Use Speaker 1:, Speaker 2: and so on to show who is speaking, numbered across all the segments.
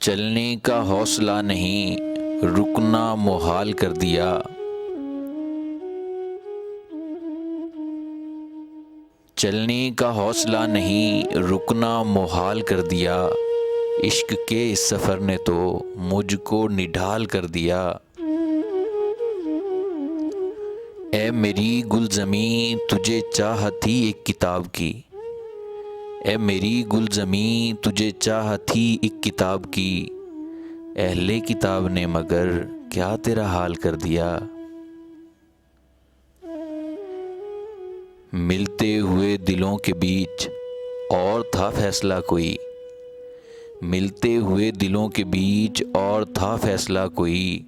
Speaker 1: चलने का हौसला नहीं, रुकना मुहाल कर दिया। चलने का हौसला नहीं, रुकना मुहाल कर दिया। इश्क के इस सफ़र ने तो मुझको निढाल कर दिया। ए मेरी गुलज़मी तुझे चाह थी एक किताब की। ए मेरी गुलज़मी तुझे चाह थी एक किताब की। अहले किताब ने मगर क्या तेरा हाल कर दिया। मिलते हुए दिलों के बीच और था फैसला कोई। मिलते हुए दिलों के बीच और था फैसला कोई।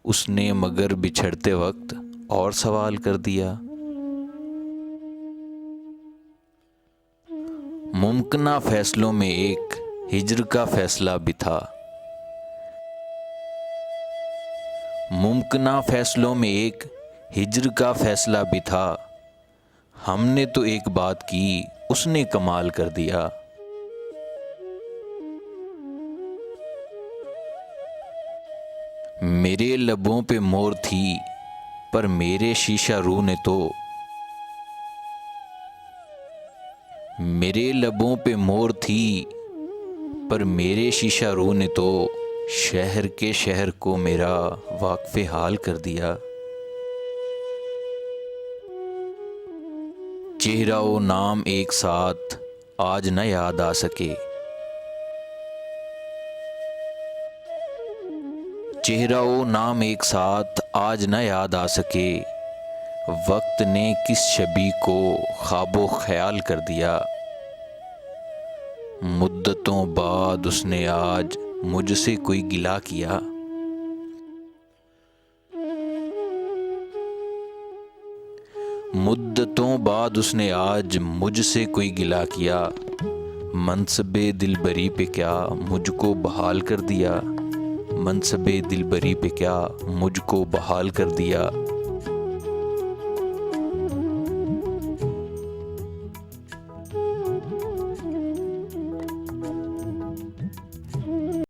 Speaker 1: उसने मगर बिछड़ते वक्त और सवाल कर दिया। मुमकिना फैसलों में एक हिज्र का फैसला भी था। मुमकिना फैसलों में एक हिज्र का फैसला भी था। हमने तो एक बात की, उसने कमाल कर दिया। मेरे लबों पे मोर थी, पर मेरे शीशा रूह ने तो। मेरे लबों पे मोर थी, पर मेरे शीशा रूह ने तो शहर के शहर को मेरा वाक़फ़े हाल कर दिया। चेहरा ओ नाम एक साथ आज न याद आ सके। चेहरा ओ नाम एक साथ आज न याद आ सके। वक्त ने किस शबी को ख्वाबो ख्याल कर दिया। मुद्दतों बाद उसने आज मुझसे कोई गिला किया। मुद्दतों बाद उसने आज मुझसे कोई गिला किया। मनसबे दिलबरी पे क्या मुझको बहाल कर दिया। मनसबे दिलबरी पे क्या मुझको बहाल कर दिया।